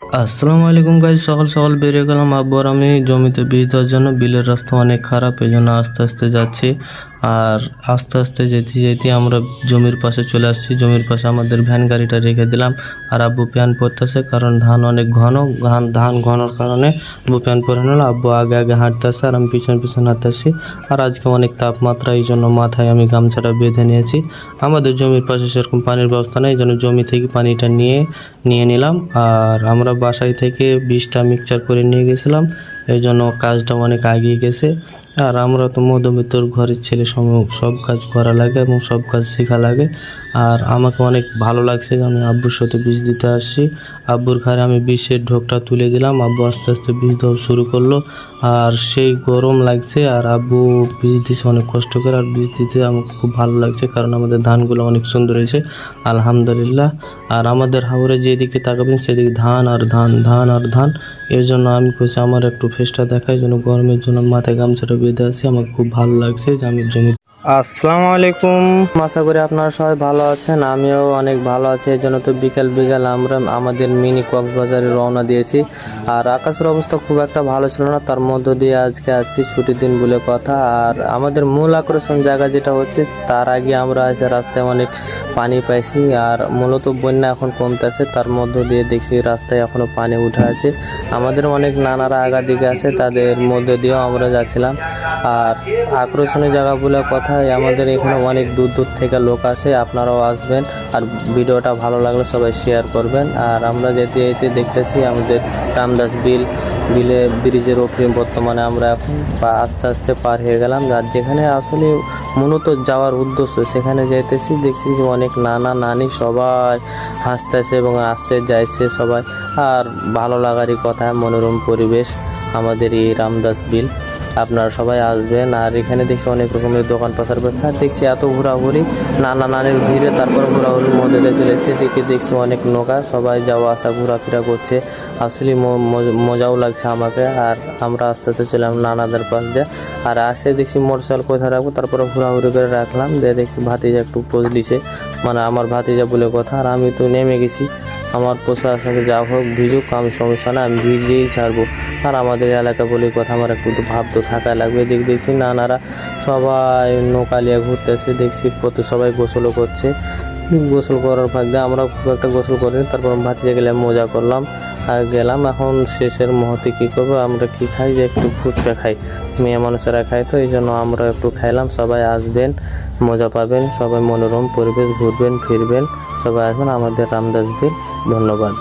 আসসালামু আলাইকুম গাইজ, সকাল সকাল বেরিয়ে গেলাম আব্বু আর আমি জমিতে বীজ দেওয়ার জন্য। বিলের রাস্তা অনেক খারাপ, এই জন্য আস্তে আস্তে যাচ্ছি। আর আস্তে আস্তে যেতে যেতে আমরা জমির পাশে চলে আসছি। জমির পাশে আমাদের ভ্যান গাড়িটা রেখে দিলাম। আর আব্বু প্যান পরতেছে, কারণ ধান অনেক ঘন, ধান ঘনর কারণে আব্বু প্যান পরে নিল। আব্বু আগে আগে হাঁটতেছে আর আমি পিছন পিছন হাঁটতেছি। আর আজকে অনেক তাপমাত্রা, এই জন্য মাথায় আমি গামছাটা বেঁধে নিয়েছি। আমাদের জমির পাশে সেরকম পানির ব্যবস্থা নেই, এই জন্য জমি থেকে পানিটা নিয়ে নিলাম। আর আমরা বাসায় থেকে বীজটা মিক্সচার করে নিয়ে গেছিলাম, এই জন্য কাজটা অনেক এগিয়ে গেছে। আর আমরা তো মধ্যবিত্তর ঘরের ছেলে, সব কাজ করা লাগে এবং সব কাজ শেখা লাগে। আর আমাকে অনেক ভালো লাগছে যে আমি আব্বুর সাথে বীজ দিতে আসছি। আব্বুর ঘরে আমি বিষের ঢোকটা তুলে দিলাম, আব্বু আস্তে আস্তে বীজ দেওয়া শুরু করলো। আর সেই গরম লাগছে, আর আব্বু বীজ দিছে অনেক কষ্ট করে। আর বীজ দিতে আমার খুব ভালো লাগছে, কারণ আমাদের ধানগুলো অনেক সুন্দর হয়েছে আলহামদুলিল্লাহ। আর আমাদের হাওরে যেদিকে তাকাবেন সেদিকে ধান আর ধান, ধান আর ধান। এর জন্য আমি কইছি আমার একটু ফেসটা দেখাই, জন্য গরমের জন্য মাথায় গামছাটা বেঁধে আছি। আমার খুব ভালো লাগছে যে আমি জমি। আসসালামু আলাইকুম, আশা করি আপনারা সবাই ভালো আছেন। আমিও অনেক ভালো আছি। এই জন্য তো বিকাল বিকাল আমরা আমাদের মিনি কক্সবাজারে রওনা দিয়েছি। আর আকাশের অবস্থা খুব একটা ভালো ছিল না, তার মধ্য দিয়ে আজকে আসছি, ছুটির দিন বলে কথা। আর আমাদের মূল আকর্ষণ জায়গা যেটা হচ্ছে, তার আগে আমরা এসে রাস্তায় অনেক পানি পাইছি। আর মূলত বন্যা এখন কমতেছে, তার মধ্য দিয়ে দেখছি রাস্তায় এখনও পানি উঠে আছে। আমাদের অনেক নানারা আগা দিকে আছে, তাদের মধ্য দিয়েও আমরা যাচ্ছিলাম। আর আকর্ষণীয় জায়গা বলে কথা, আমাদের এখানে অনেক দূর দূর থেকে লোক আসে, আপনারাও আসবেন। আর ভিডিওটা ভালো লাগলে সবাই শেয়ার করবেন। আর আমরা যেতে যেতে দেখতেছি আমাদের রামদাস ব্রিজের ওপরে বর্তমানে আমরা এখন আস্তে আস্তে পার হয়ে গেলাম। আর যেখানে আসলে মূলত যাওয়ার উদ্দেশ্য, সেখানে যাইতেছি, দেখছি যে অনেক নানা নানি সবাই হাসতেছে এবং আসছে যাইছে সবাই। আর ভালো লাগারই কথা, মনোরম পরিবেশ আমাদের এই রামদাস বিল। আপনারা সবাই আসবেন। আর এখানে দেখছি অনেক রকমের দোকান পাচার করছে। আর দেখছি এত ঘোরাঘুরি, নানা নানির ভিড়ে তারপর ঘোরাঘুরির মধ্যে দিয়ে চলে এসে দেখছি অনেক নৌকা, সবাই যাওয়া আসা ঘোরাফেরা করছে। আসলে মজাও লাগছে আমাকে। আর আমরা আস্তে আস্তে চলাম নানাদের পাশ দিয়ে। আর আসে দেখছি মোটরসাইকেল কোথায় রাখবো, তারপরে ঘোরাঘুরি করে রাখলাম। দিয়ে দেখছি ভাতিজা একটু পজলিছে, মানে আমার ভাতিজা বলে কথা। আর আমি তো নেমে গেছি, আমার পোশাক আশাকে যা হোক ভিজুক, আমি সমস্যা না, আমি ভিজেই ছাড়বো। আর আমাদের এলাকা বলে কথা, আমার একটু তো ভাব তো থাকা লাগবে। দেখছি নানারা সবাই নৌকা নিয়ে ঘুরতেছে, দেখছি সবাই গোসলও করছে। গোসল করার ফাঁক দিয়ে আমরা খুব একটা গোসল করিনি, তারপর ভাতিজা গেলাম, মজা করলাম আর গেলাম। এখন শেষের মুহূর্তে কী করবো, আমরা কি খাই, যে একটু ফুচকা খাই, মেয়ে মানুষেরা খাই, তো এই জন্য আমরা একটু খাইলাম। সবাই আসবেন, মজা পাবেন, সবাই মনোরম পরিবেশ, ঘুরবেন ফিরবেন, সবাই আসবেন আমাদের রামদাস বিল। ধন্যবাদ।